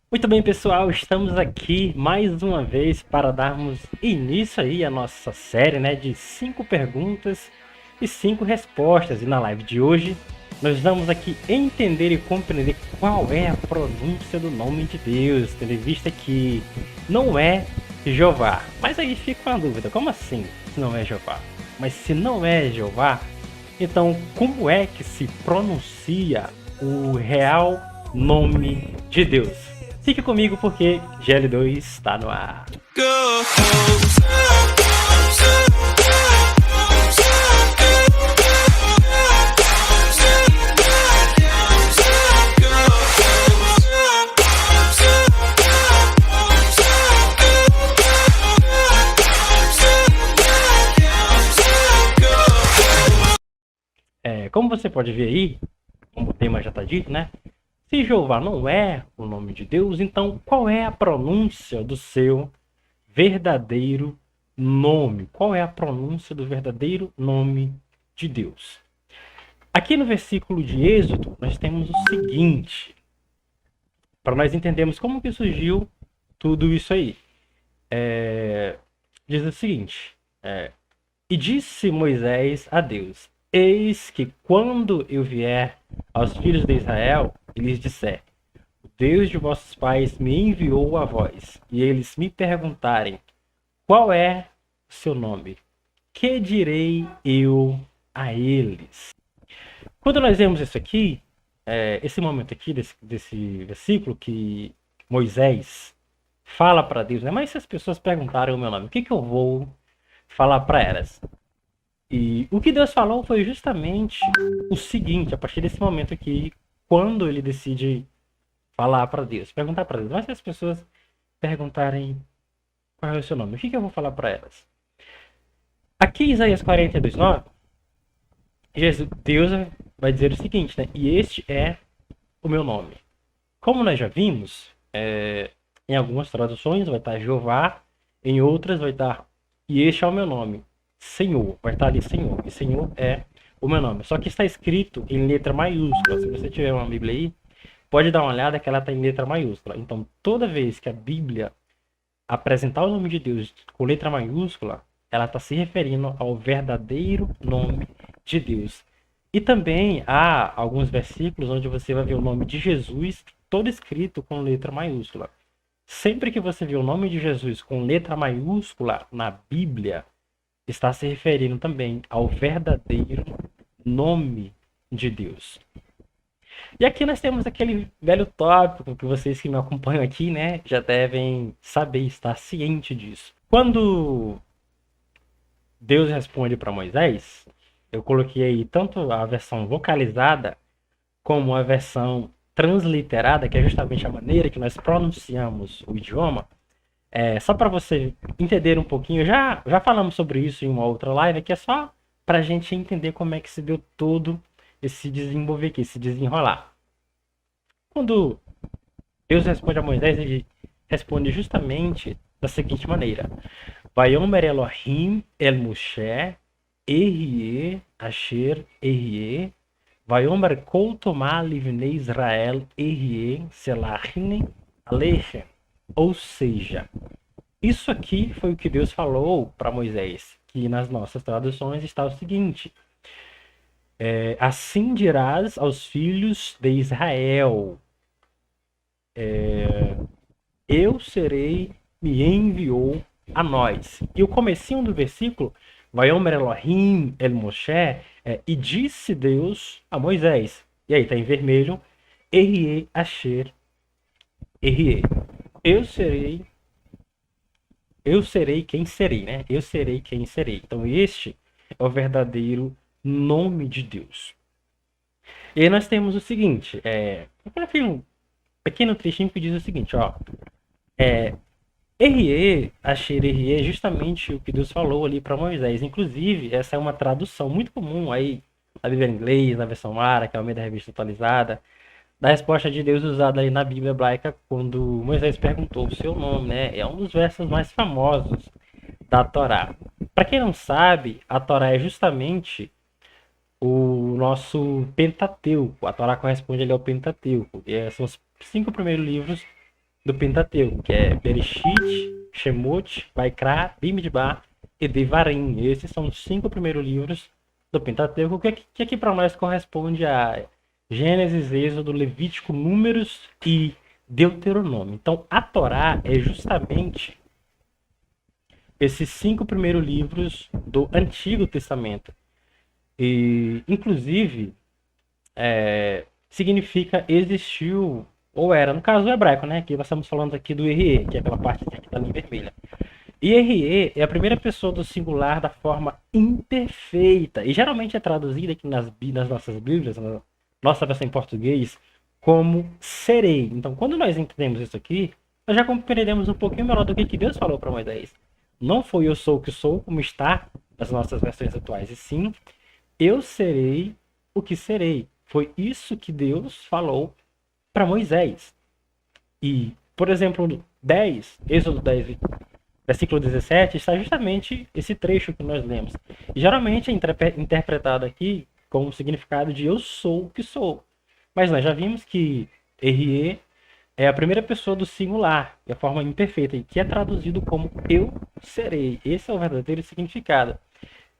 Muito bem, pessoal, estamos aqui mais uma vez para darmos início aí à nossa série, né, de 5 perguntas e 5 respostas. E na live de hoje, nós vamos aqui entender e compreender qual é a pronúncia do nome de Deus, tendo em vista que não é Jeová. Mas aí fica uma dúvida, como assim se não é Jeová? Mas se não é Jeová, então como é que se pronuncia o real nome de Deus? Fique comigo porque GL2 está no ar. Como você pode ver aí, como o tema já está dito, né? Se Jeová não é o nome de Deus, então qual é a pronúncia do seu verdadeiro nome? Qual é a pronúncia do verdadeiro nome de Deus? Aqui no versículo de Êxodo, nós temos o seguinte, para nós entendermos como que surgiu tudo isso aí. Diz o seguinte, e disse Moisés a Deus, eis que quando eu vier aos filhos de Israel, e lhes disser, o Deus de vossos pais me enviou a vós, e eles me perguntarem, qual é o seu nome? Que direi eu a eles? Quando nós vemos isso aqui, esse momento aqui, desse versículo, que Moisés fala para Deus, né? Mas se as pessoas perguntarem o meu nome, o que eu vou falar para elas? E o que Deus falou foi justamente o seguinte, a partir desse momento aqui, quando ele decide falar para Deus, perguntar para Deus, mas se as pessoas perguntarem qual é o seu nome, o que eu vou falar para elas? Aqui em Isaías 42:9, Deus vai dizer o seguinte, né? E este é o meu nome. Como nós já vimos, em algumas traduções vai estar Jeová, em outras vai estar e este é o meu nome. Senhor, vai estar ali Senhor, e Senhor é o meu nome. Só que está escrito em letra maiúscula. Se você tiver uma Bíblia aí, pode dar uma olhada que ela está em letra maiúscula. Então, toda vez que a Bíblia apresentar o nome de Deus com letra maiúscula, ela está se referindo ao verdadeiro nome de Deus. E também há alguns versículos onde você vai ver o nome de Jesus todo escrito com letra maiúscula. Sempre que você vê o nome de Jesus com letra maiúscula na Bíblia, está se referindo também ao verdadeiro nome de Deus. E aqui nós temos aquele velho tópico que vocês que me acompanham aqui, né, já devem saber, estar ciente disso. Quando Deus responde para Moisés, eu coloquei aí tanto a versão vocalizada como a versão transliterada, que é justamente a maneira que nós pronunciamos o idioma. Só para você entender um pouquinho, já falamos sobre isso em uma outra live, que é só para a gente entender como é que se deu todo esse desenvolver aqui, esse desenrolar. Quando Deus responde a Moisés, ele responde justamente da seguinte maneira: Vayomer Elohim el Moshe, Erie, Asher, Erie, Vayomer kol tomar livnei Israel, Erie, Selachne, Aleichem. Ou seja, isso aqui foi o que Deus falou para Moisés, que nas nossas traduções está o seguinte: assim dirás aos filhos de Israel, eu serei, me enviou a nós. E o comecinho do versículo, Vayomer Elohim el Moshe, e disse Deus a Moisés. E aí está em vermelho, Erie, Asher, Erie. Eu serei quem serei, né? Eu serei quem serei. Então este é o verdadeiro nome de Deus. E aí nós temos o seguinte, eu coloquei um pequeno trechinho que diz o seguinte, ó. Erie, Asher, Erie é justamente o que Deus falou ali para Moisés. Inclusive, essa é uma tradução muito comum aí na Bíblia em inglês, na versão Mara, que é o meio da revista atualizada, da resposta de Deus usada aí na Bíblia hebraica quando Moisés perguntou o seu nome, né? É um dos versos mais famosos da Torá. Para quem não sabe, a Torá é justamente o nosso Pentateuco. A Torá corresponde ali ao Pentateuco. São os 5 primeiros livros do Pentateuco, que é Bereshit, Shemot, Vaikra, Bimidbar e Devarim. Esses são os 5 primeiros livros do Pentateuco, que aqui para nós corresponde a Gênesis, Êxodo, Levítico, Números e Deuteronômio. Então, a Torá é justamente esses 5 primeiros livros do Antigo Testamento. E, inclusive, significa existiu ou era, no caso do hebraico, né? Que nós estamos falando aqui do RE, que é aquela parte que está ali vermelha. E RE é a primeira pessoa do singular da forma imperfeita. E geralmente é traduzida aqui nas nossas Bíblias, na nossa versão em português, como serei. Então, quando nós entendemos isso aqui, nós já compreendemos um pouquinho melhor do que Deus falou para Moisés. Não foi eu sou o que sou, como está nas nossas versões atuais, e sim, eu serei o que serei. Foi isso que Deus falou para Moisés. E, por exemplo, Êxodo 10, versículo 17, está justamente esse trecho que nós lemos. E geralmente é interpretado aqui com o significado de eu sou o que sou. Mas nós já vimos que RE é a primeira pessoa do singular, de forma imperfeita, e que é traduzido como eu serei. Esse é o verdadeiro significado.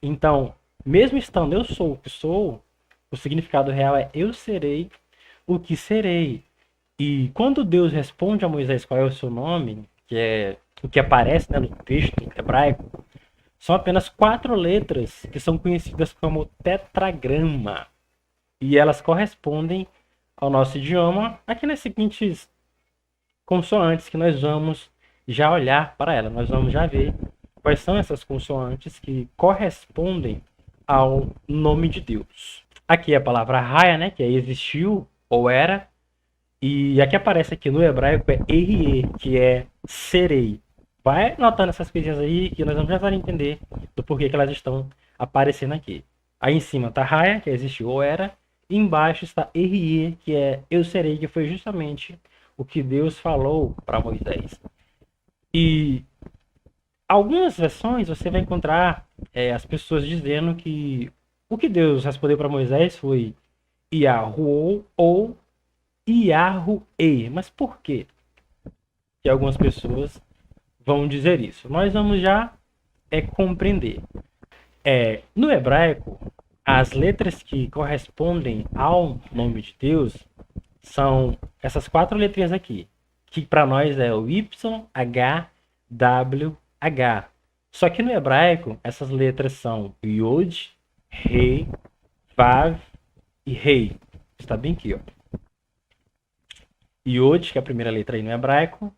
Então, mesmo estando eu sou o que sou, o significado real é eu serei o que serei. E quando Deus responde a Moisés qual é o seu nome, que é o que aparece, né, no texto hebraico, são apenas 4 letras que são conhecidas como tetragrama. E elas correspondem ao nosso idioma aqui nas seguintes consoantes que nós vamos já olhar para ela. Nós vamos já ver quais são essas consoantes que correspondem ao nome de Deus. Aqui é a palavra Raya, né, que é existiu ou era. E a que aparece aqui no hebraico é RE, que é serei. Vai notando essas coisinhas aí que nós vamos já entender do porquê que elas estão aparecendo aqui. Aí em cima está Raya, que é existiu ou era. E embaixo está RE, que é eu serei, que foi justamente o que Deus falou para Moisés. E algumas versões você vai encontrar as pessoas dizendo que o que Deus respondeu para Moisés foi Yahuwah ou Yahuwah. Mas por quê que algumas pessoas vão dizer isso? Nós vamos já compreender. No hebraico, as letras que correspondem ao nome de Deus são essas 4 letrinhas aqui, que para nós é o YHWH. Só que no hebraico, essas letras são Yod, Rei, Vav e Rei. Está bem aqui, ó. Yod, que é a primeira letra aí no hebraico.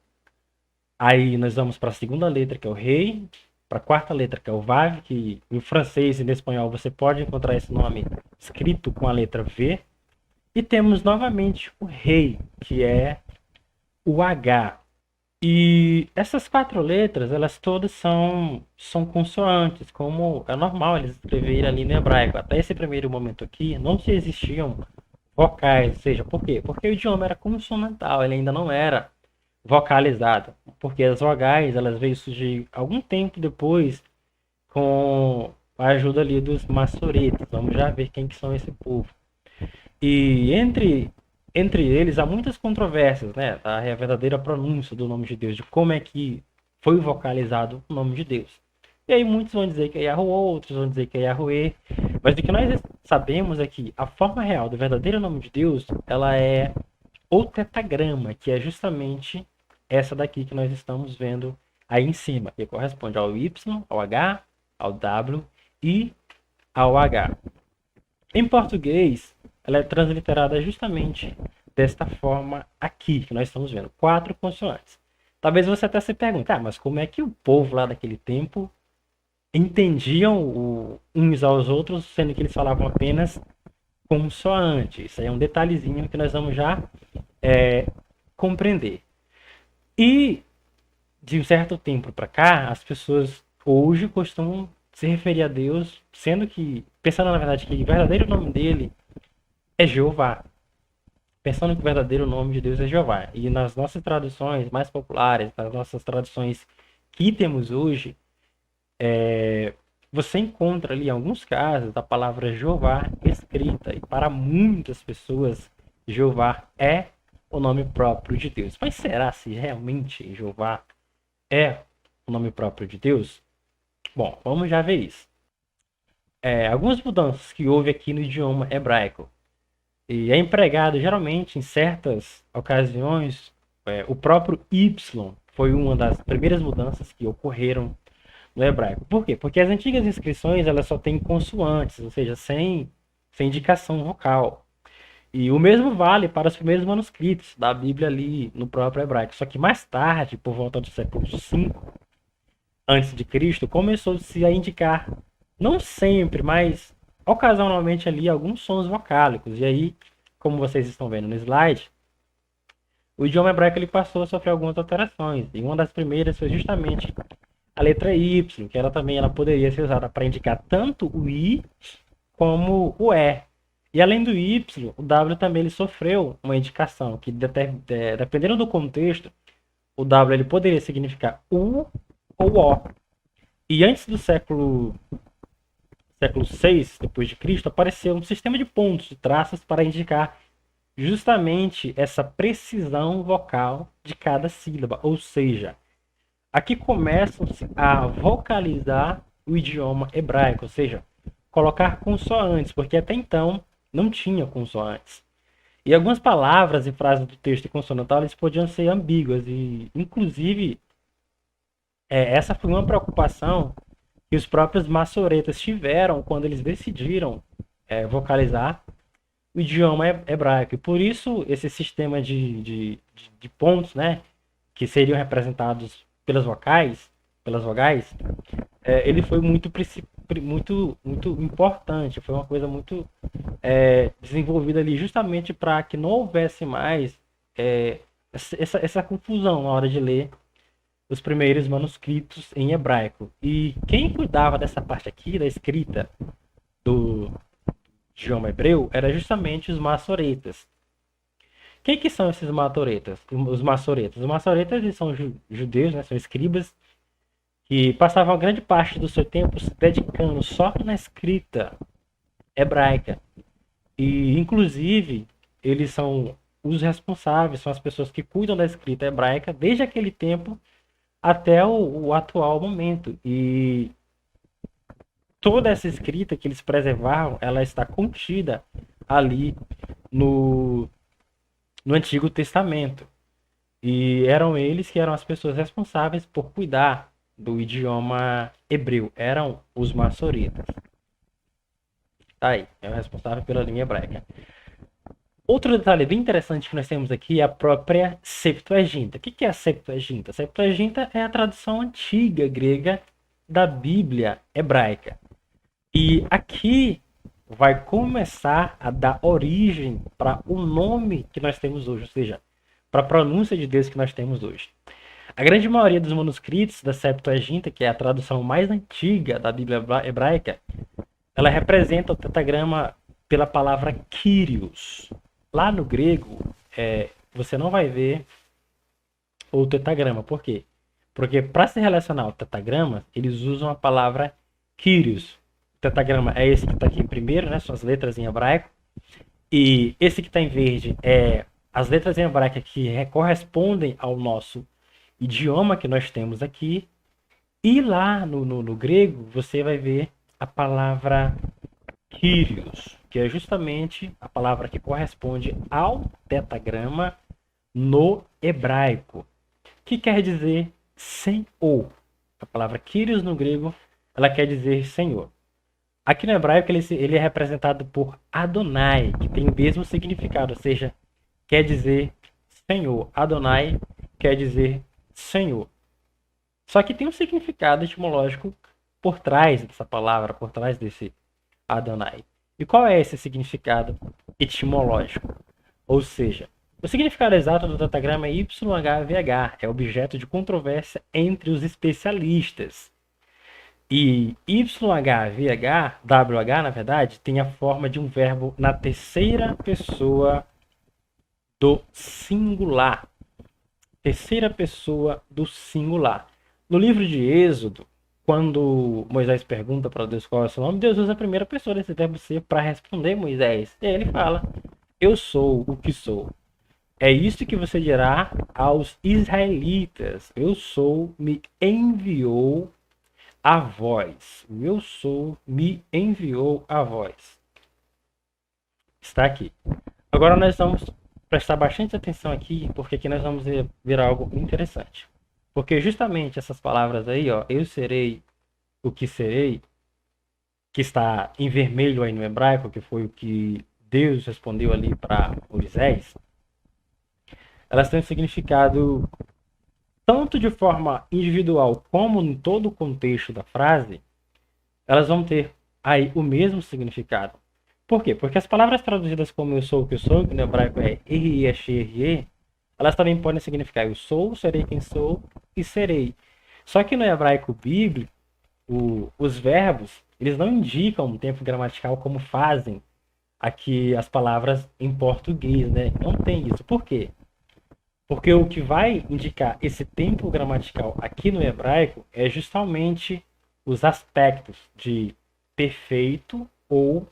Aí nós vamos para a segunda letra, que é o Rei. Para a quarta letra, que é o Vav, que em francês e no espanhol você pode encontrar esse nome escrito com a letra V. E temos novamente o Rei, que é o H. E essas 4 letras, elas todas são consoantes, como é normal eles escreverem ali no hebraico. Até esse primeiro momento aqui, não se existiam vocais, ou seja, por quê? Porque o idioma era consonantal, ele ainda não era vocalizado, porque as vogais elas veio surgir algum tempo depois com a ajuda ali dos maçoretas. Vamos já ver quem que são esse povo. E entre eles há muitas controvérsias, né? A verdadeira pronúncia do nome de Deus, de como é que foi vocalizado o nome de Deus. E aí muitos vão dizer que é Yahuwah, outros vão dizer que é Yahweh. Mas o que nós sabemos é que a forma real do verdadeiro nome de Deus, ela é o tetragrama, que é justamente essa daqui que nós estamos vendo aí em cima, que corresponde ao Y, ao H, ao W e ao H. Em português, ela é transliterada justamente desta forma aqui, que nós estamos vendo, 4 consoantes. Talvez você até se pergunte, mas como é que o povo lá daquele tempo entendiam uns aos outros, sendo que eles falavam apenas consoante? Isso aí é um detalhezinho que nós vamos já compreender. E de um certo tempo para cá, as pessoas hoje costumam se referir a Deus, sendo que, pensando na verdade que o verdadeiro nome dele é Jeová. Pensando que o verdadeiro nome de Deus é Jeová. E nas nossas traduções mais populares, nas nossas traduções que temos hoje, você encontra ali, em alguns casos, a palavra Jeová escrita. E para muitas pessoas, Jeová é o nome próprio de Deus. Mas será se realmente Jeová é o nome próprio de Deus? Bom, vamos já ver isso. Algumas mudanças que houve aqui no idioma hebraico. E é empregado geralmente em certas ocasiões. O próprio Y foi uma das primeiras mudanças que ocorreram no hebraico. Por quê? Porque as antigas inscrições elas só têm consoantes, ou seja, sem indicação vocal. E o mesmo vale para os primeiros manuscritos da Bíblia ali no próprio hebraico. Só que mais tarde, por volta do século V antes de Cristo, começou-se a indicar, não sempre, mas ocasionalmente ali, alguns sons vocálicos. E aí, como vocês estão vendo no slide, o idioma hebraico ele passou a sofrer algumas alterações. E uma das primeiras foi justamente a letra Y, que ela poderia ser usada para indicar tanto o I como o E. E além do Y, o W também ele sofreu uma indicação, que dependendo do contexto, o W ele poderia significar U ou O. E antes do século VI depois de Cristo, apareceu um sistema de pontos, de traços para indicar justamente essa precisão vocal de cada sílaba, ou seja, aqui começam-se a vocalizar o idioma hebraico, ou seja, colocar consoantes, porque até então não tinha consoantes. E algumas palavras e frases do texto consonantal eles podiam ser ambíguas e, inclusive, essa foi uma preocupação que os próprios maçoretas tiveram quando eles decidiram vocalizar o idioma hebraico. E por isso esse sistema de pontos, né, que seriam representados pelas vogais, ele foi muito importante. Foi uma coisa muito desenvolvida ali justamente para que não houvesse mais essa confusão na hora de ler os primeiros manuscritos em hebraico. E quem cuidava dessa parte aqui, da escrita do idioma hebreu, era justamente os maçoretas. Quem que são esses maçoretas? Os maçoretas. Os maçoretas eles são judeus, né? São escribas que passavam grande parte do seu tempo se dedicando só na escrita hebraica. E, inclusive, eles são os responsáveis, são as pessoas que cuidam da escrita hebraica desde aquele tempo até o atual momento. E toda essa escrita que eles preservaram, ela está contida ali no Antigo Testamento. E eram eles que eram as pessoas responsáveis por cuidar do idioma hebreu. Eram os maçoretas. Tá aí, é o responsável pela língua hebraica. Outro detalhe bem interessante que nós temos aqui é a própria Septuaginta. O que é a Septuaginta? A Septuaginta é a tradução antiga grega da Bíblia hebraica. E aqui vai começar a dar origem para o nome que nós temos hoje, ou seja, para a pronúncia de Deus que nós temos hoje. A grande maioria dos manuscritos da Septuaginta, que é a tradução mais antiga da Bíblia hebraica, ela representa o tetagrama pela palavra Kyrios. Lá no grego, você não vai ver o tetagrama. Por quê? Porque para se relacionar ao tetagrama, eles usam a palavra Kyrios. O tetagrama é esse que está aqui em primeiro, né? São as letras em hebraico. E esse que está em verde é as letras em hebraico que correspondem ao nosso idioma que nós temos aqui. E lá no grego, você vai ver a palavra Kyrios, que é justamente a palavra que corresponde ao tetagrama no hebraico, que quer dizer Senhor. A palavra Kyrios no grego, ela quer dizer Senhor. Aqui no hebraico ele é representado por Adonai, que tem o mesmo significado, ou seja, quer dizer Senhor. Adonai quer dizer Senhor. Só que tem um significado etimológico por trás dessa palavra, por trás desse Adonai. E qual é esse significado etimológico? Ou seja, o significado exato do tetagrama é YHWH, é objeto de controvérsia entre os especialistas. E YHWH, na verdade, tem a forma de um verbo na terceira pessoa do singular. Terceira pessoa do singular. No livro de Êxodo, quando Moisés pergunta para Deus qual é o seu nome, Deus usa a primeira pessoa desse verbo ser para responder Moisés. E aí ele fala, eu sou o que sou. É isto que você dirá aos israelitas: eu sou, me enviou a vós. O eu sou, me enviou a vós. Está aqui. Agora nós vamos prestar bastante atenção aqui, porque aqui nós vamos ver algo interessante. Porque justamente essas palavras aí, ó, eu serei o que serei, que está em vermelho aí no hebraico, que foi o que Deus respondeu ali para Moisés, elas têm um significado tanto de forma individual como em todo o contexto da frase, elas vão ter aí o mesmo significado. Por quê? Porque as palavras traduzidas como eu sou o que eu sou, que no hebraico é erie, elas também podem significar eu sou, serei quem sou e serei. Só que no hebraico bíblico, os verbos, eles não indicam um tempo gramatical como fazem aqui as palavras em português, né? Não tem isso. Por quê? Porque o que vai indicar esse tempo gramatical aqui no hebraico é justamente os aspectos de perfeito ou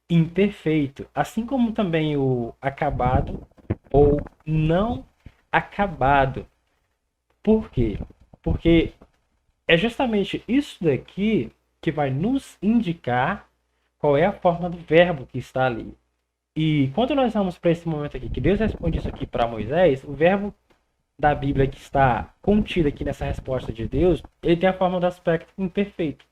imperfeito, assim como também o acabado ou não acabado. Por quê? Porque é justamente isso daqui que vai nos indicar qual é a forma do verbo que está ali. E quando nós vamos para esse momento aqui, que Deus responde isso aqui para Moisés, o verbo da Bíblia que está contido aqui nessa resposta de Deus, ele tem a forma do aspecto imperfeito.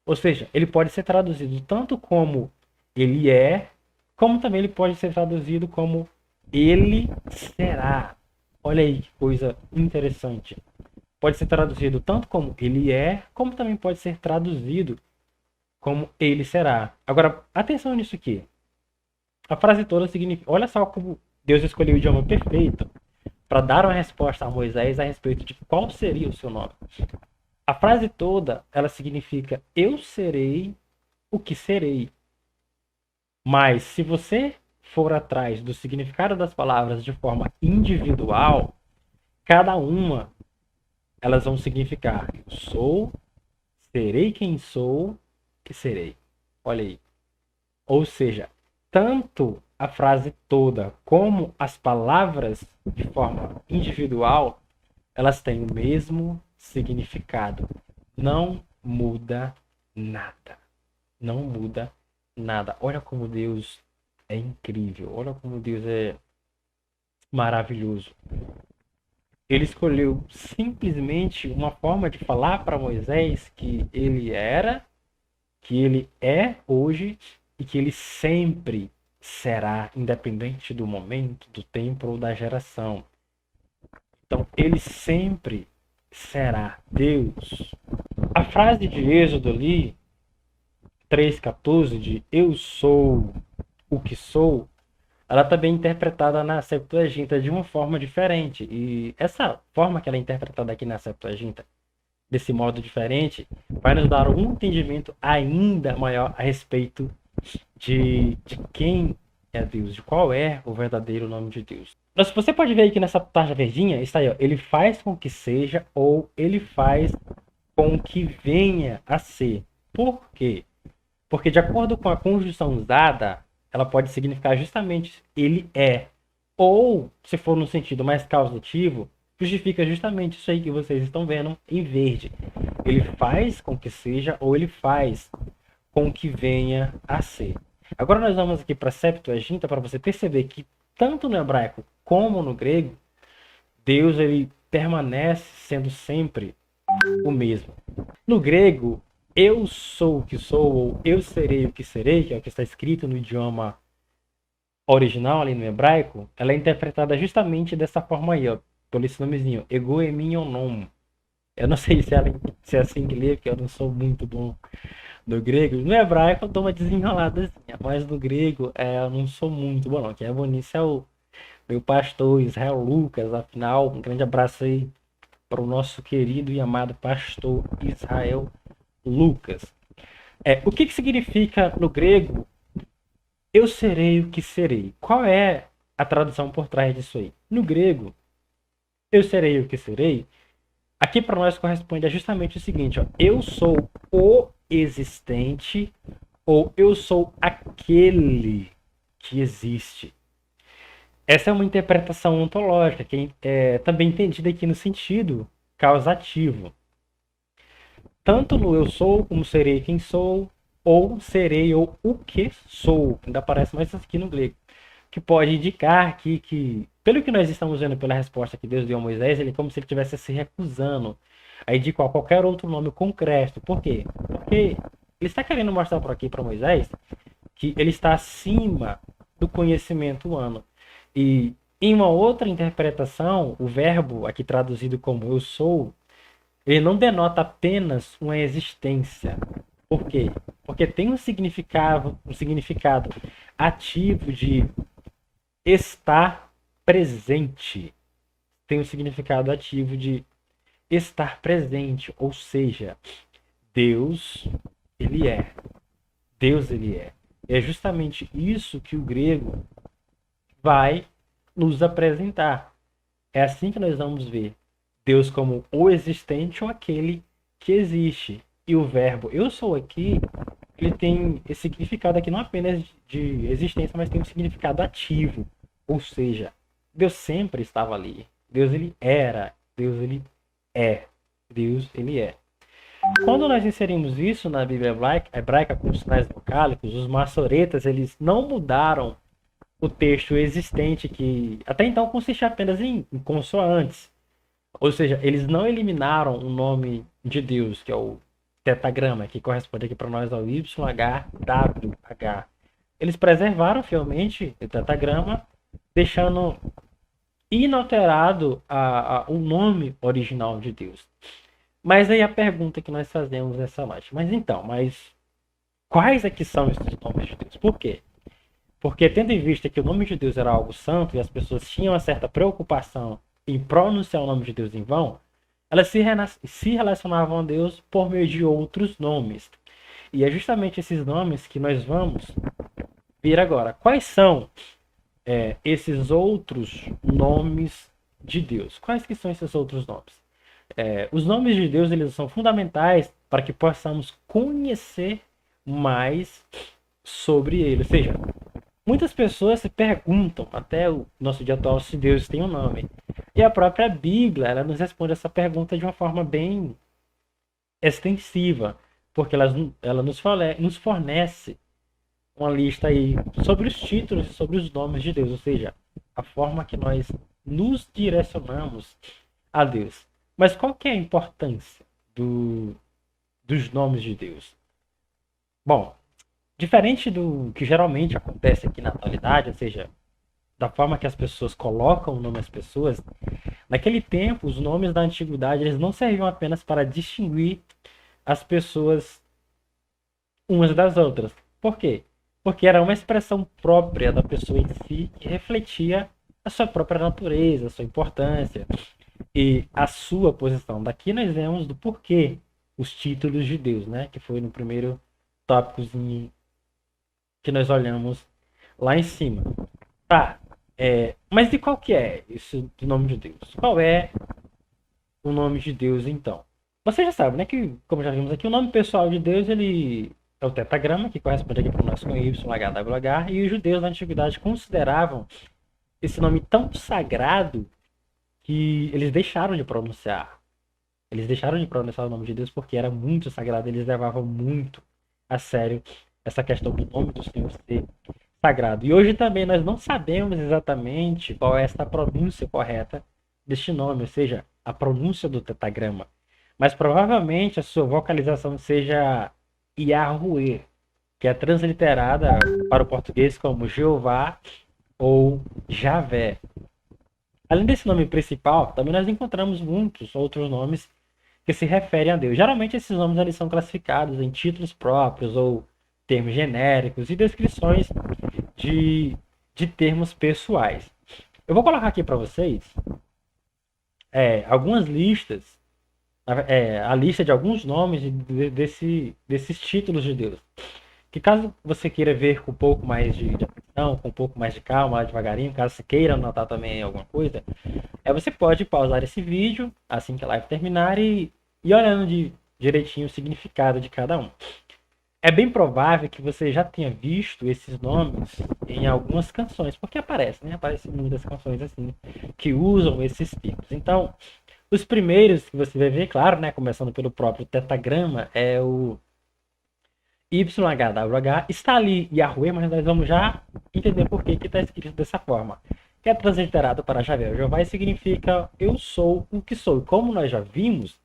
Ou seja, ele pode ser traduzido tanto como ele é, como também ele pode ser traduzido como ele será. Olha aí que coisa interessante. Pode ser traduzido tanto como ele é, como também pode ser traduzido como ele será. Agora, atenção nisso aqui. A frase toda significa. Olha só como Deus escolheu o idioma perfeito para dar uma resposta a Moisés a respeito de qual seria o seu nome. A frase toda, ela significa eu serei o que serei. Mas se você for atrás do significado das palavras de forma individual, cada uma elas vão significar eu sou, serei quem sou e serei. Olha aí. Ou seja, tanto a frase toda como as palavras de forma individual, elas têm o mesmo significado. Não muda nada. Não muda nada. Olha como Deus é incrível. Olha como Deus é maravilhoso. Ele escolheu simplesmente uma forma de falar para Moisés que ele era, que ele é hoje e que ele sempre será, independente do momento, do tempo ou da geração. Então, ele sempre será Deus. A frase de Êxodo ali, 3,14, de eu sou o que sou, ela também é interpretada na Septuaginta de uma forma diferente. E essa forma que ela é interpretada aqui na Septuaginta, desse modo diferente, vai nos dar um entendimento ainda maior a respeito de quem é Deus, de qual é o verdadeiro nome de Deus. Mas você pode ver aqui nessa tarja verdinha, está aí, ó, ele faz com que seja ou ele faz com que venha a ser. Por quê? Porque de acordo com a conjunção usada, ela pode significar justamente ele é. Ou, se for no sentido mais causativo, justifica justamente isso aí que vocês estão vendo em verde. Ele faz com que seja ou ele faz com que venha a ser. Agora nós vamos aqui para a Septuaginta para você perceber que tanto no hebraico como no grego, Deus ele permanece sendo sempre o mesmo. No grego, eu sou o que sou, ou eu serei o que serei, que é o que está escrito no idioma original ali no hebraico, ela é interpretada justamente dessa forma aí, ó, por esse nomezinho, ego eminyonom. Eu não sei se é assim que lê, porque eu não sou muito bom no grego. No hebraico eu dou uma desenroladazinha, mas no grego eu não sou muito bom não. Quem é bonito é o meu pastor Israel Lucas, afinal, um grande abraço aí para o nosso querido e amado pastor Israel Lucas. O que significa no grego eu serei o que serei? Qual é a tradução por trás disso aí? No grego, eu serei o que serei, aqui para nós corresponde a justamente o seguinte, ó, eu sou o existente ou eu sou aquele que existe. Essa é uma interpretação ontológica, que é também entendida aqui no sentido causativo. Tanto no eu sou, como serei quem sou, ou serei ou o que sou, ainda aparece mais aqui no grego, que pode indicar pelo que nós estamos vendo pela resposta que Deus deu a Moisés, ele é como se ele estivesse se recusando a indicar qualquer outro nome concreto. Por quê? Porque ele está querendo mostrar por aqui para Moisés que ele está acima do conhecimento humano. E em uma outra interpretação, o verbo aqui traduzido como eu sou, ele não denota apenas uma existência. Por quê? Porque tem um significado ativo de estar presente. Tem um significado ativo de estar presente, ou seja, Deus, ele é. Deus, ele é. É justamente isso que o grego vai nos apresentar. É assim que nós vamos ver Deus como o existente ou aquele que existe. E o verbo eu sou aqui, ele tem esse significado aqui não apenas de existência, mas tem um significado ativo. Ou seja, Deus sempre estava ali. Deus ele era. Deus ele é. Deus ele é. Quando nós inserimos isso na Bíblia hebraica com sinais vocálicos, os maçoretas eles não mudaram o texto existente que até então consistia apenas em consoantes. Ou seja, eles não eliminaram o nome de Deus, que é o tetagrama, que corresponde aqui para nós ao YHWH. Eles preservaram fielmente o tetagrama, deixando inalterado o nome original de Deus. Mas aí a pergunta que nós fazemos nessa noite, mas quais é que são esses nomes de Deus? Por quê? Porque tendo em vista que o nome de Deus era algo santo e as pessoas tinham uma certa preocupação em pronunciar o nome de Deus em vão, elas se relacionavam a Deus por meio de outros nomes. E é justamente esses nomes que nós vamos ver agora. Quais são esses outros nomes de Deus? Quais que são esses outros nomes? Os nomes de Deus eles são fundamentais para que possamos conhecer mais sobre ele. Ou seja, muitas pessoas se perguntam, até o nosso dia atual, se Deus tem um nome. E a própria Bíblia, ela nos responde essa pergunta de uma forma bem extensiva, porque ela nos fornece uma lista aí sobre os títulos e sobre os nomes de Deus, ou seja, a forma que nós nos direcionamos a Deus. Mas qual que é a importância dos nomes de Deus? Bom, diferente do que geralmente acontece aqui na atualidade, ou seja, da forma que as pessoas colocam o nome às pessoas, naquele tempo, os nomes da antiguidade eles não serviam apenas para distinguir as pessoas umas das outras. Por quê? Porque era uma expressão própria da pessoa em si que refletia a sua própria natureza, a sua importância e a sua posição. Daqui nós vemos do porquê os títulos de Deus, né? Que foi no primeiro tópicozinho que nós olhamos lá em cima. Tá, mas de qual que é esse nome de Deus? Qual é o nome de Deus então? Você já sabe, né, que como já vimos aqui, o nome pessoal de Deus ele é o tetagrama, que corresponde aqui para nós com YHWH, e os judeus da antiguidade consideravam esse nome tão sagrado que eles deixaram de pronunciar. Eles deixaram de pronunciar o nome de Deus porque era muito sagrado, eles levavam muito a sério essa questão do nome do Senhor ser sagrado. E hoje também nós não sabemos exatamente qual é essa pronúncia correta deste nome, ou seja, a pronúncia do tetagrama. Mas provavelmente a sua vocalização seja Yahweh, que é transliterada para o português como Jeová ou Javé. Além desse nome principal, também nós encontramos muitos outros nomes que se referem a Deus. Geralmente esses nomes eles são classificados em títulos próprios ou termos genéricos e descrições de termos pessoais. Eu vou colocar aqui para vocês algumas listas, a lista de alguns nomes desses títulos de Deus. Que caso você queira ver com um pouco mais de atenção, com um pouco mais de calma, devagarinho, caso você queira anotar também alguma coisa, você pode pausar esse vídeo assim que a live terminar e olhando direitinho o significado de cada um. É bem provável que você já tenha visto esses nomes em algumas canções, porque aparece, né? Aparecem muitas canções assim que usam esses termos. Então, os primeiros que você vai ver, claro, né? Começando pelo próprio tetagrama, é o YHWH. Está ali Yahweh, mas nós vamos já entender por que está escrito dessa forma. Que é transliterado para Javé. Jeová significa eu sou o que sou. Como nós já vimos,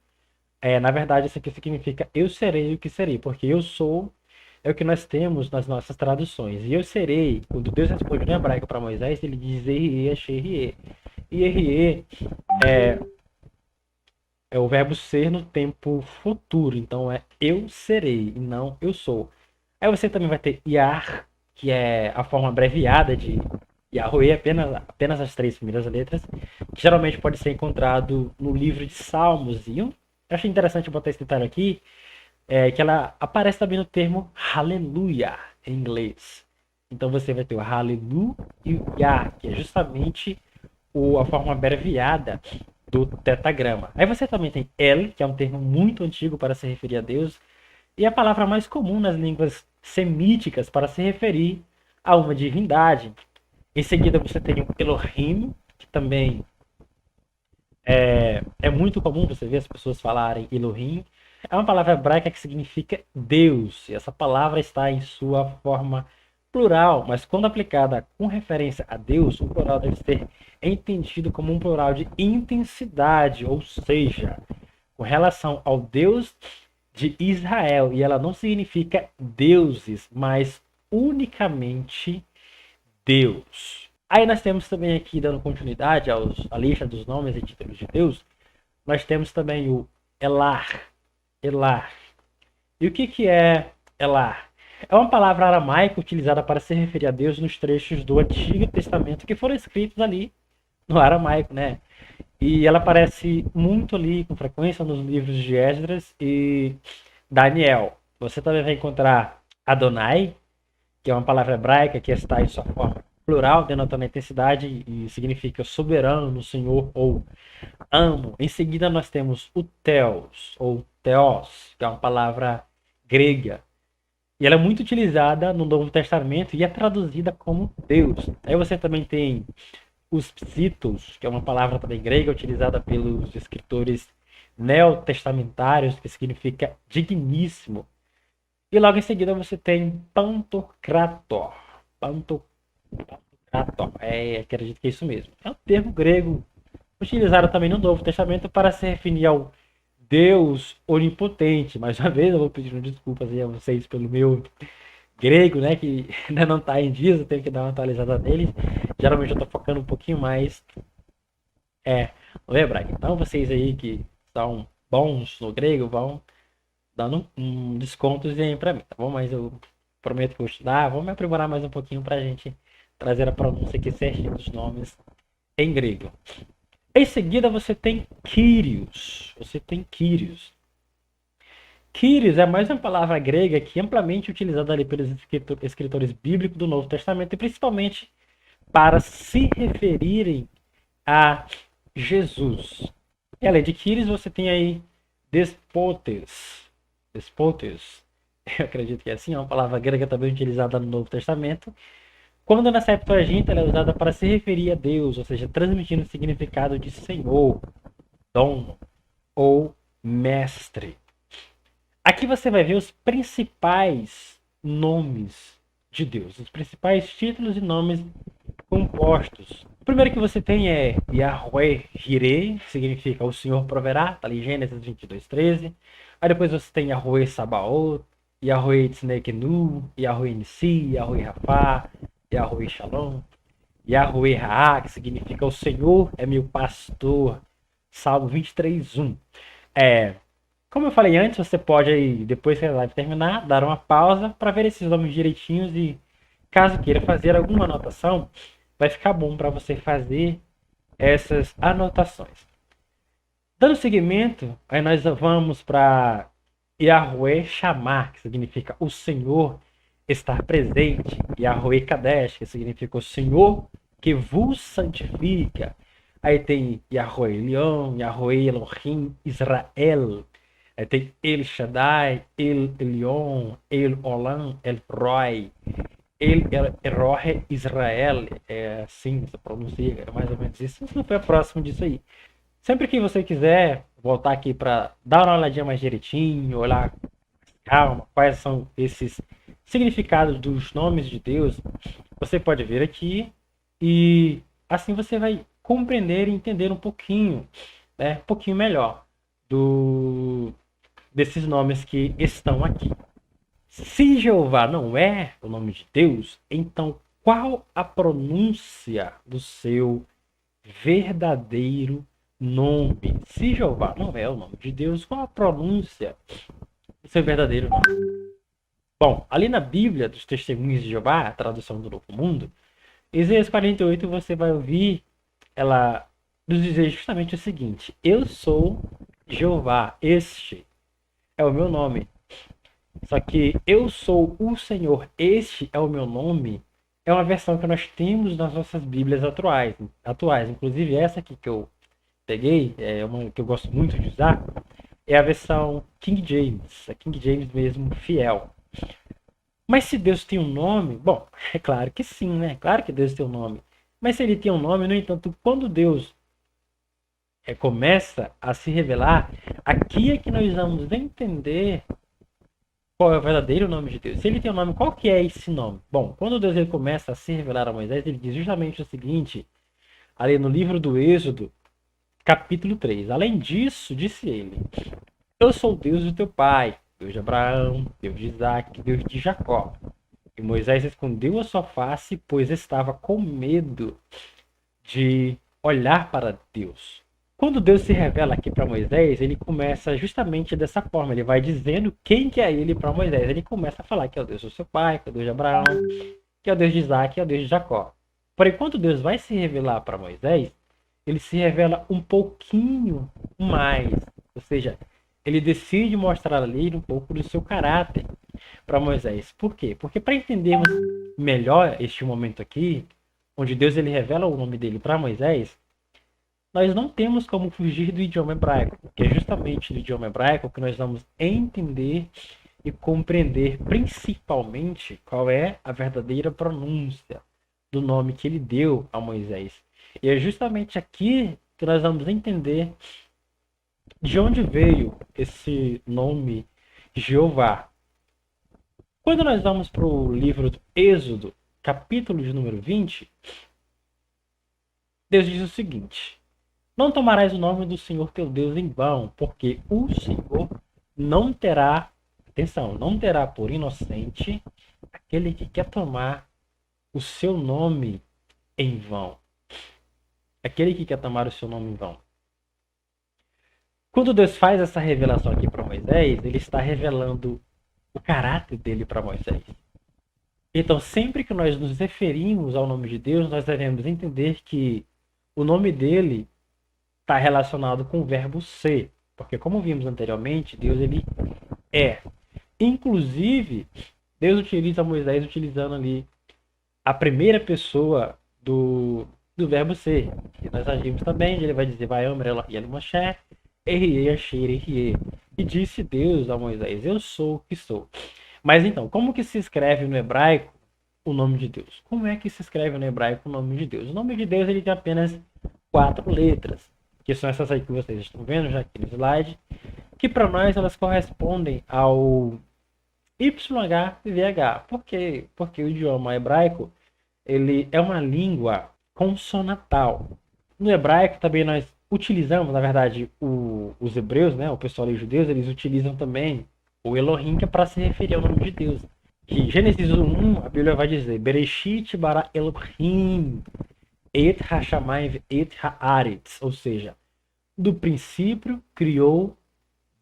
na verdade, isso aqui significa eu serei o que serei, porque eu sou é o que nós temos nas nossas traduções. E eu serei, quando Deus responde no hebraico para Moisés, ele diz Erie, Sherie. E Erie é o verbo ser no tempo futuro, então é eu serei e não eu sou. Aí você também vai ter Yar, que é a forma abreviada de Yahweh, apenas as três primeiras letras, que geralmente pode ser encontrado no livro de Salmos. E eu achei interessante botar esse detalhe aqui, que ela aparece também no termo Hallelujah em inglês. Então você vai ter o Hallelujah, que é justamente a forma abreviada do tetagrama. Aí você também tem El, que é um termo muito antigo para se referir a Deus, e a palavra mais comum nas línguas semíticas para se referir a uma divindade. Em seguida você tem o Elohim, que também é muito comum você ver as pessoas falarem Elohim. É uma palavra hebraica que significa Deus, e essa palavra está em sua forma plural, mas quando aplicada com referência a Deus, o plural deve ser entendido como um plural de intensidade, ou seja, com relação ao Deus de Israel, e ela não significa deuses, mas unicamente Deus. Aí nós temos também aqui, dando continuidade à lista dos nomes e títulos de Deus, nós temos também o Elar. Elar. E o que é Elar? É uma palavra aramaica utilizada para se referir a Deus nos trechos do Antigo Testamento que foram escritos ali no aramaico, né? E ela aparece muito ali, com frequência, nos livros de Esdras e Daniel. Você também vai encontrar Adonai, que é uma palavra hebraica que está em sua forma plural, denotando a intensidade e significa soberano, senhor ou amo. Em seguida nós temos o Theos, ou Theos, que é uma palavra grega. E ela é muito utilizada no Novo Testamento e é traduzida como Deus. Aí você também tem os psitos, que é uma palavra também grega utilizada pelos escritores neotestamentários, que significa digníssimo. E logo em seguida você tem Pantocrator. Pantocrator, acredito que é isso mesmo. É um termo grego utilizado também no Novo Testamento para se referir ao Deus onipotente. Mais uma vez, eu vou pedir desculpas aí a vocês pelo meu grego, né, que ainda não está em dias, eu tenho que dar uma atualizada neles. Geralmente eu estou focando um pouquinho mais no hebraico. Então vocês aí que são bons no grego vão dando um descontozinho para mim, tá bom? Mas eu prometo que vou estudar, vou me aprimorar mais um pouquinho para a gente trazer a pronúncia aqui certinho dos nomes em grego. Em seguida você tem Kyrios. Você tem Kyrios. Kyrios é mais uma palavra grega que é amplamente utilizada ali pelos escritores bíblicos do Novo Testamento e principalmente para se referirem a Jesus. E além de Kyrios, você tem aí Despotes. Despotes, eu acredito que é assim, é uma palavra grega também utilizada no Novo Testamento. Quando na Septuaginta ela é usada para se referir a Deus, ou seja, transmitindo o significado de Senhor, Dom ou Mestre. Aqui você vai ver os principais nomes de Deus, os principais títulos e nomes compostos. O primeiro que você tem é Yahweh Jireh, que significa o Senhor proverá, está ali em Gênesis 22:13. Aí depois você tem Yahweh Sabaoth, Yahweh Tzneikenu, Yahweh Nissi, Yahweh Rafá, Yahweh Shalom, Yahweh Raá, que significa o Senhor é meu pastor, Salmo 23:1. Como eu falei antes, você pode aí, depois que a live terminar, dar uma pausa para ver esses nomes direitinhos e caso queira fazer alguma anotação, vai ficar bom para você fazer essas anotações. Dando seguimento, aí nós vamos para Yahweh Shammah, que significa o Senhor estar presente. Yahweh Kadesh, que significa o Senhor que vos santifica. Aí tem Yahweh Leon, Yahweh Elohim Israel. Tem El Shaddai, El Elyon, El Olam, El Roi, El Erohe Israel. É assim, você pronuncia, é mais ou menos isso. Isso não foi próximo disso aí. Sempre que você quiser voltar aqui para dar uma olhadinha mais direitinho, olhar calma, quais são esses significados dos nomes de Deus, você pode vir aqui e assim você vai compreender e entender um pouquinho, né, um pouquinho melhor desses nomes que estão aqui. Se Jeová não é o nome de Deus, então qual a pronúncia do seu verdadeiro nome? Se Jeová não é o nome de Deus, qual a pronúncia do seu verdadeiro nome? Bom, ali na Bíblia dos Testemunhos de Jeová, a tradução do Novo Mundo, Isaías 48 você vai ouvir ela nos dizer justamente o seguinte: Eu sou Jeová, este é o meu nome. Só que eu sou o Senhor, este é o meu nome, é uma versão que nós temos nas nossas Bíblias atuais. Inclusive essa aqui que eu peguei, é uma que eu gosto muito de usar, é a versão King James, a King James mesmo, fiel. Mas se Deus tem um nome, bom, é claro que sim, né? Claro que Deus tem um nome. Mas se ele tem um nome, no entanto, quando Deus começa a se revelar, aqui é que nós vamos entender qual é o verdadeiro nome de Deus. Se ele tem um nome, qual que é esse nome? Bom, quando Deus ele começa a se revelar a Moisés, ele diz justamente o seguinte, ali no livro do Êxodo, capítulo 3. Além disso, disse ele: Eu sou o Deus do teu pai, Deus de Abraão, Deus de Isaac, Deus de Jacó. E Moisés escondeu a sua face, pois estava com medo de olhar para Deus. Quando Deus se revela aqui para Moisés, ele começa justamente dessa forma. Ele vai dizendo quem que é ele para Moisés. Ele começa a falar que é o Deus do seu pai, que é o Deus de Abraão, que é o Deus de Isaac, que é o Deus de Jacó. Porém, quando Deus vai se revelar para Moisés, ele se revela um pouquinho mais. Ou seja, ele decide mostrar ali um pouco do seu caráter para Moisés. Por quê? Porque para entendermos melhor este momento aqui, onde Deus ele revela o nome dele para Moisés, nós não temos como fugir do idioma hebraico, porque é justamente do idioma hebraico que nós vamos entender e compreender principalmente qual é a verdadeira pronúncia do nome que ele deu a Moisés. E é justamente aqui que nós vamos entender de onde veio esse nome Jeová. Quando nós vamos para o livro do Êxodo, capítulo de número 20, Deus diz o seguinte: Não tomarás o nome do Senhor teu Deus em vão, porque o Senhor não terá, atenção, não terá por inocente aquele que quer tomar o seu nome em vão. Aquele que quer tomar o seu nome em vão. Quando Deus faz essa revelação aqui para Moisés, ele está revelando o caráter dele para Moisés. Então, sempre que nós nos referimos ao nome de Deus, nós devemos entender que o nome dele está relacionado com o verbo ser. Porque, como vimos anteriormente, Deus ele é. Inclusive, Deus utiliza Moisés utilizando ali a primeira pessoa do verbo ser. E nós agimos também, ele vai dizer, vai Amrela e Moshe, Erie, Asher, Erie. E disse Deus a Moisés, eu sou o que sou. Mas então, como que se escreve no hebraico o nome de Deus? Como é que se escreve no hebraico o nome de Deus? O nome de Deus ele tem apenas 4 letras, que são essas aí que vocês estão vendo já aqui no slide, que para nós elas correspondem ao YHVH. Por quê? Porque o idioma hebraico ele é uma língua consonantal. No hebraico também nós utilizamos, na verdade, os hebreus, né, o pessoal ali, judeus, eles utilizam também o Elohim, que é para se referir ao nome de Deus. Que Gênesis 1, a Bíblia vai dizer, Bereshit bara Elohim et hashamayim et haaretz, ou seja, do princípio criou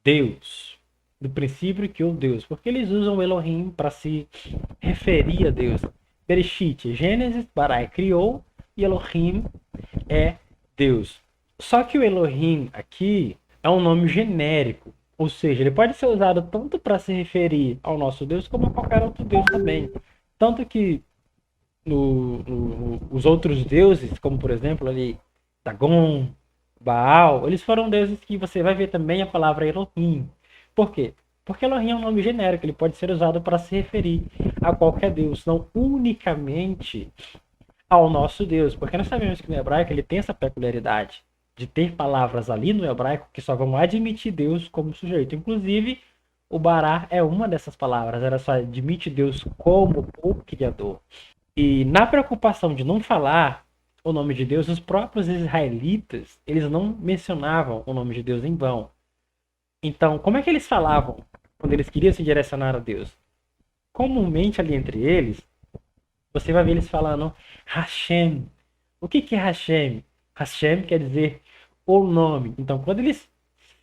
Deus. Do princípio criou Deus. Porque eles usam o Elohim para se referir a Deus. Bereshit, Gênesis, bara criou, e Elohim é Deus. Só que o Elohim aqui é um nome genérico, ou seja, ele pode ser usado tanto para se referir ao nosso Deus como a qualquer outro Deus também. Tanto que os outros deuses, como por exemplo ali Dagon, Baal, eles foram deuses que você vai ver também a palavra Elohim. Por quê? Porque Elohim é um nome genérico, ele pode ser usado para se referir a qualquer Deus, não unicamente ao nosso Deus. Porque nós sabemos que no hebraico ele tem essa peculiaridade de ter palavras ali no hebraico que só vão admitir Deus como sujeito. Inclusive, o Bará é uma dessas palavras, ela só admite Deus como o Criador. E na preocupação de não falar o nome de Deus, os próprios israelitas, eles não mencionavam o nome de Deus em vão. Então, como é que eles falavam quando eles queriam se direcionar a Deus? Comumente ali entre eles, você vai ver eles falando Hashem. O que é Hashem? Hashem quer dizer o nome. Então, quando eles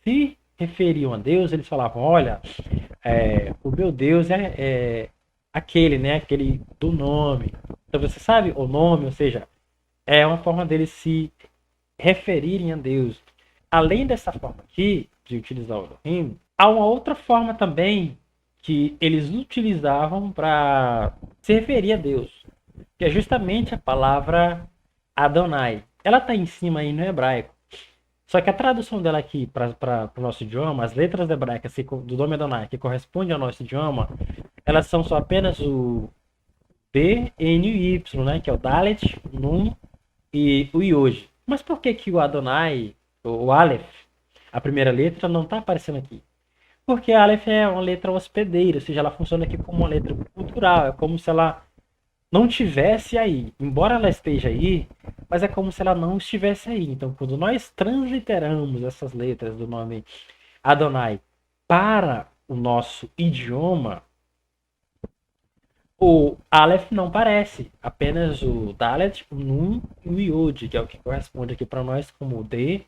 se referiam a Deus, eles falavam, olha, o meu Deus é aquele, né? Aquele do nome. Então você sabe o nome, ou seja, é uma forma deles se referirem a Deus. Além dessa forma aqui, de utilizar o Elohim, há uma outra forma também que eles utilizavam para se referir a Deus, que é justamente a palavra Adonai. Ela está em cima aí no hebraico. Só que a tradução dela aqui para o nosso idioma, as letras hebraicas do nome Adonai, que corresponde ao nosso idioma, elas são só apenas o B, N e Y, né? Que é o Dalet, Nun e o Yod. Mas por que que o Adonai, o Aleph, a primeira letra, não está aparecendo aqui? Porque a Aleph é uma letra hospedeira, ou seja, ela funciona aqui como uma letra cultural, é como se ela não tivesse aí. Embora ela esteja aí, mas é como se ela não estivesse aí. Então, quando nós transliteramos essas letras do nome Adonai para o nosso idioma, o Aleph não aparece, apenas o Dalet, o Nun e o Yod, que é o que corresponde aqui para nós como o D,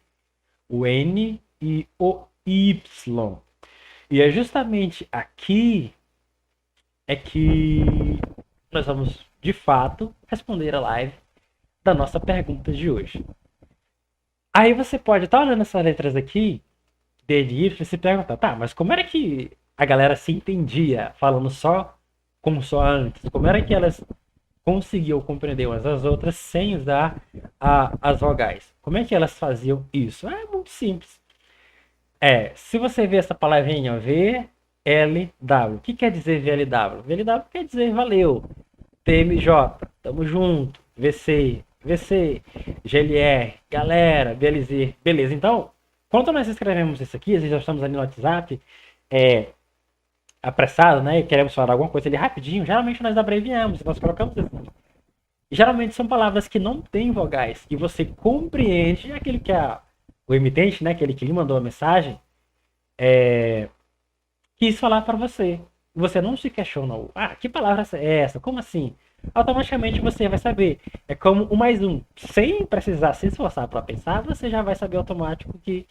o N e o Y. E é justamente aqui é que nós vamos, de fato, responder a live da nossa pergunta de hoje. Aí você pode estar olhando essas letras aqui, D de Y, e se perguntar, tá, mas como era que a galera se entendia falando só consoantes? Como era que elas conseguiam compreender umas as outras sem usar as vogais? Como é que elas faziam isso? É muito simples. Se você vê essa palavrinha VLW, o que quer dizer VLW? VLW quer dizer valeu. TMJ, tamo junto. VC, GLR, galera, BLZ, beleza. Então, quando nós escrevemos isso aqui, às vezes já estamos ali no WhatsApp, apressado, né? E queremos falar alguma coisa ali rapidinho, geralmente nós abreviamos, nós colocamos assim. E geralmente são palavras que não têm vogais, e você compreende aquele que o emitente, né? Aquele que lhe mandou a mensagem, quis falar para você. Você não se questiona, que palavra é essa? Como assim? Automaticamente você vai saber. É como um mais um. Sem precisar se esforçar para pensar, você já vai saber automático que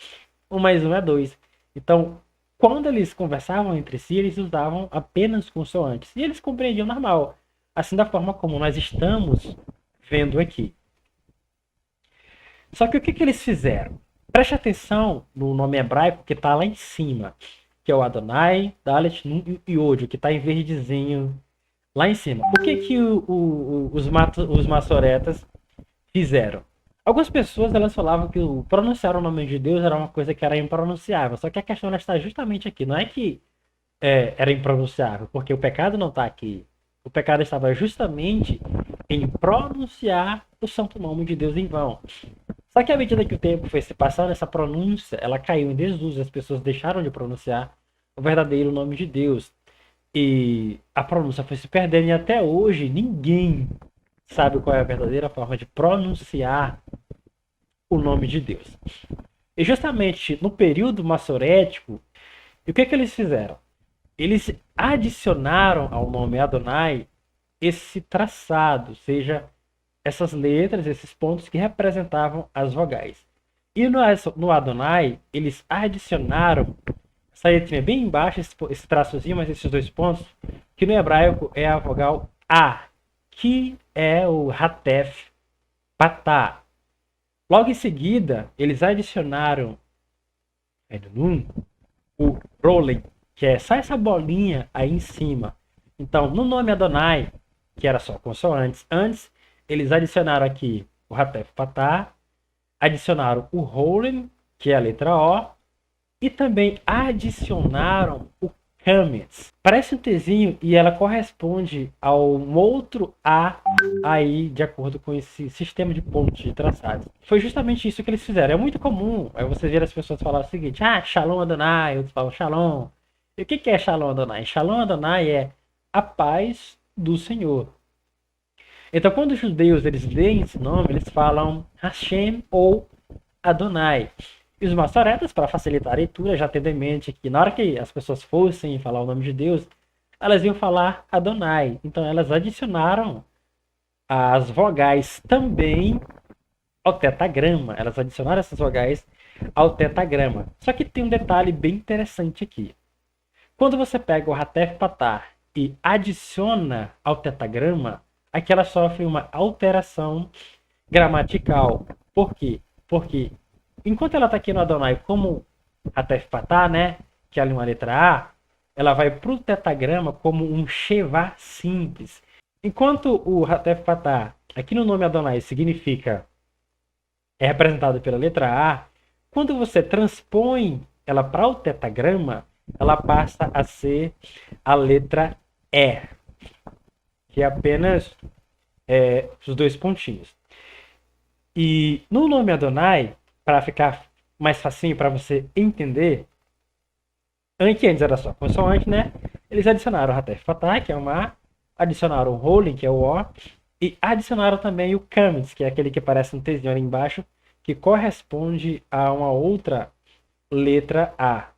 um mais um é dois. Então, quando eles conversavam entre si, eles usavam apenas consoantes. E eles compreendiam normal. Assim da forma como nós estamos vendo aqui. Só que o que eles fizeram? Preste atenção no nome hebraico que está lá em cima. Que é o Adonai, Dalet, Nun e Yod, que está em verdezinho lá em cima. O que os maçoretas fizeram? Algumas pessoas elas falavam que pronunciar o nome de Deus era uma coisa que era impronunciável. Só que a questão está justamente aqui. Não é que era impronunciável, porque o pecado não está aqui. O pecado estava justamente em pronunciar o santo nome de Deus em vão. Só que à medida que o tempo foi se passando, essa pronúncia ela caiu em desuso. As pessoas deixaram de pronunciar o verdadeiro nome de Deus. E a pronúncia foi se perdendo e até hoje ninguém sabe qual é a verdadeira forma de pronunciar o nome de Deus. E justamente no período maçorético, o que eles fizeram? Eles adicionaram ao nome Adonai esse traçado, ou seja, essas letras, esses pontos que representavam as vogais. E no Adonai, eles adicionaram essa letrinha bem embaixo, esse traçozinho, mas esses dois pontos, que no hebraico é a vogal A, que é o Hatef Patá. Logo em seguida, eles adicionaram o Rolling, que é só essa bolinha aí em cima. Então, no nome Adonai, que era só consoantes, antes eles adicionaram aqui o Hatef Patá, adicionaram o Rolling, que é a letra O, E também adicionaram o Kametz. Parece um Tzinho e ela corresponde a um outro A aí, de acordo com esse sistema de pontos de traçados. Foi justamente isso que eles fizeram. É muito comum aí você ver as pessoas falar o seguinte: ah, Shalom Adonai, outros falam Shalom. E o que é Shalom Adonai? Shalom Adonai é a paz do Senhor. Então, quando os judeus eles leem esse nome, eles falam Hashem ou Adonai. E os maçoretas, para facilitar a leitura, já tendo em mente que na hora que as pessoas fossem falar o nome de Deus, elas iam falar Adonai. Então, elas adicionaram as vogais também ao tetagrama. Elas adicionaram essas vogais ao tetagrama. Só que tem um detalhe bem interessante aqui. Quando você pega o Hatef Patah e adiciona ao tetagrama, aqui ela sofre uma alteração gramatical. Por quê? Porque enquanto ela está aqui no Adonai como Hatef Patah, né, que é ali uma letra A, ela vai para o tetagrama como um Shevá simples. Enquanto o Hatef Patah aqui no nome Adonai significa é representado pela letra A, quando você transpõe ela para o tetagrama, ela passa a ser a letra E, que é apenas os dois pontinhos. E no nome Adonai, para ficar mais facinho para você entender, antes era só consoante, né? Eles adicionaram o Hatef Patah, que é uma A, adicionaram o Rolling, que é o O, e adicionaram também o Kametz, que é aquele que parece um Tzinho ali embaixo, que corresponde a uma outra letra A.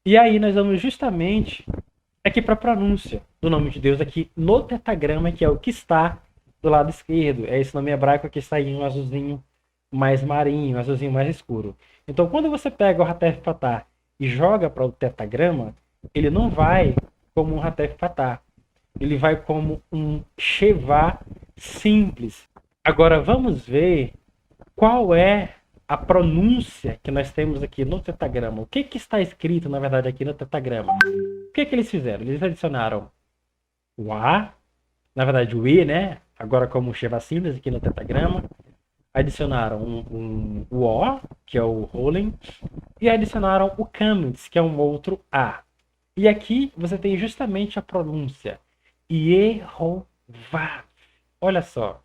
E aí nós vamos justamente aqui para a pronúncia do nome de Deus aqui no tetagrama, que é o que está do lado esquerdo. É esse nome hebraico que está em um azulzinho mais marinho, um azulzinho mais escuro. Então, quando você pega o Hatef Patah e joga para o tetagrama, ele não vai como um Hatef Patah. Ele vai como um Shevá simples. Agora, vamos ver qual é a pronúncia que nós temos aqui no tetagrama. O que está escrito, na verdade, aqui no tetagrama? O que eles fizeram? Eles adicionaram o A, na verdade o E, né? Agora como Shevá simples aqui no tetagrama. Adicionaram o O, que é o Rolling, e adicionaram o Kametz, que é um outro A. E aqui você tem justamente a pronúncia Yehová. Olha só,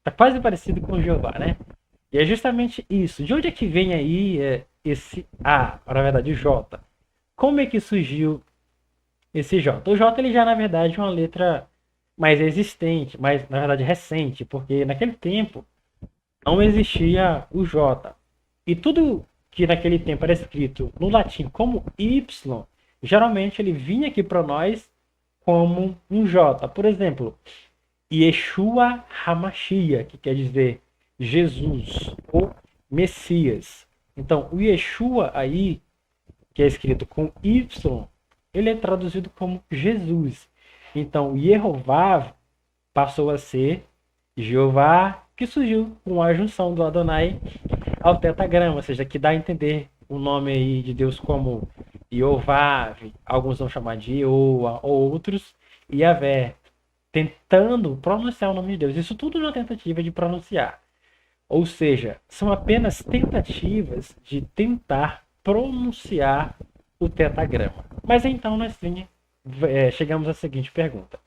tá quase parecido com Jeová, né? E é justamente isso. De onde é que vem aí esse A, na verdade o J? Como é que surgiu esse J? O J ele já na verdade é uma letra mais existente, mais na verdade recente, porque naquele tempo não existia o J. E tudo que naquele tempo era escrito no latim como Y, geralmente ele vinha aqui para nós como um J. Por exemplo, Yeshua HaMashiach, que quer dizer Jesus ou Messias. Então, o Yeshua aí, que é escrito com Y, ele é traduzido como Jesus. Então, Yehová passou a ser Jeová, que surgiu com a junção do Adonai ao tetagrama, ou seja, que dá a entender o nome aí de Deus como Jeová, alguns vão chamar de Ioa, outros Yahvé, tentando pronunciar o nome de Deus. Isso tudo na tentativa de pronunciar. Ou seja, são apenas tentativas de tentar pronunciar o tetagrama. Mas então nós chegamos à seguinte pergunta: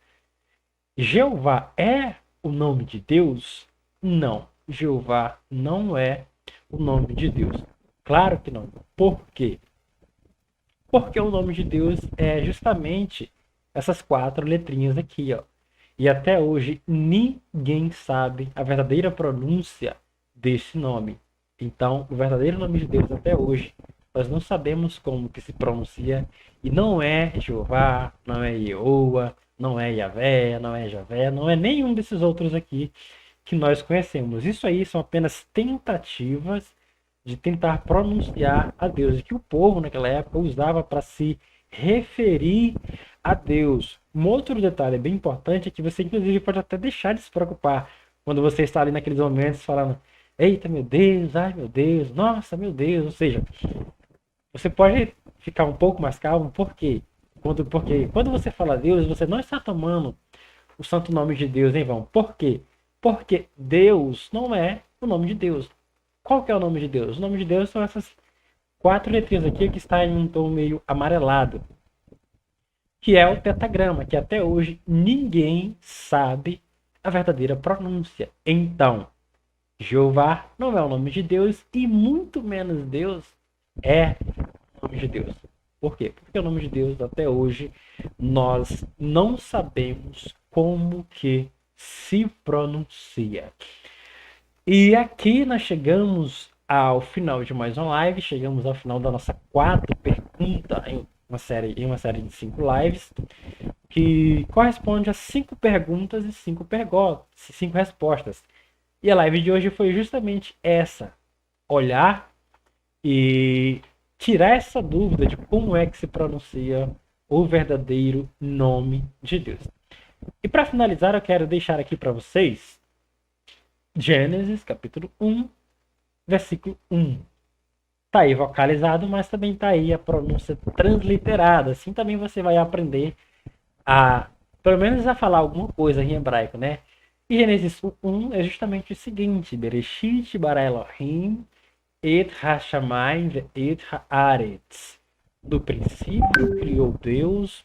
Jeová é o nome de Deus? Não, Jeová não é o nome de Deus. Claro que não. Por quê? Porque o nome de Deus é justamente essas 4 letrinhas aqui, ó. E até hoje ninguém sabe a verdadeira pronúncia desse nome. Então, o verdadeiro nome de Deus até hoje nós não sabemos como que se pronuncia, e não é Jeová, não é Ieoa, não é Yahvé, não é Javé, não é nenhum desses outros aqui que nós conhecemos. Isso aí são apenas tentativas de tentar pronunciar a Deus, e que o povo naquela época usava para se referir a Deus. Um outro detalhe bem importante é que você inclusive pode até deixar de se preocupar quando você está ali naqueles momentos falando: eita, meu Deus, ai meu Deus, nossa, meu Deus. Ou seja, você pode ficar um pouco mais calmo. Por quê? Porque quando você fala Deus, você não está tomando o santo nome de Deus em vão. Por quê? Porque Deus não é o nome de Deus. Qual que é o nome de Deus? O nome de Deus são essas 4 letrinhas aqui que está em um tom meio amarelado, que é o tetagrama, que até hoje ninguém sabe a verdadeira pronúncia. Então, Jeová não é o nome de Deus e muito menos Deus é o nome de Deus. Por quê? Porque o nome de Deus até hoje nós não sabemos como que se pronuncia. E aqui nós chegamos ao final de mais uma live, chegamos ao final da nossa quarta pergunta em uma série de 5 lives, que corresponde a 5 perguntas e 5 respostas. E a live de hoje foi justamente essa: olhar e tirar essa dúvida de como é que se pronuncia o verdadeiro nome de Deus. E para finalizar, eu quero deixar aqui para vocês Gênesis, capítulo 1, versículo 1. Tá aí vocalizado, mas também tá aí a pronúncia transliterada. Assim também você vai aprender a, pelo menos a falar alguma coisa em hebraico, né? E Gênesis 1 é justamente o seguinte: Bereshit bara Elohim et hashamayim et haaretz. No princípio criou Deus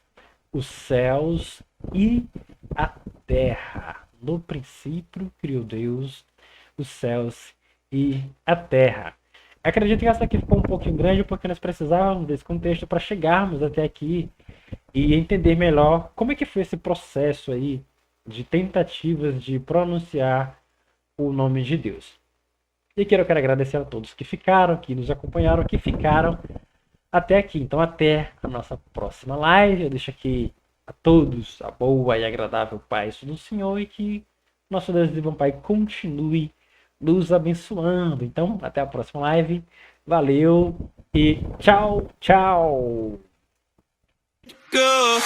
os céus e a terra. No princípio criou Deus os céus e a terra. Acredito que essa aqui ficou um pouquinho grande porque nós precisávamos desse contexto para chegarmos até aqui e entender melhor como é que foi esse processo aí de tentativas de pronunciar o nome de Deus. E eu quero agradecer a todos que ficaram, que nos acompanharam, que ficaram até aqui. Então até a nossa próxima live. Eu deixo aqui a todos a boa e agradável paz do Senhor e que nosso Deus e bom Pai continue nos abençoando. Então até a próxima live. Valeu e tchau, tchau. Go.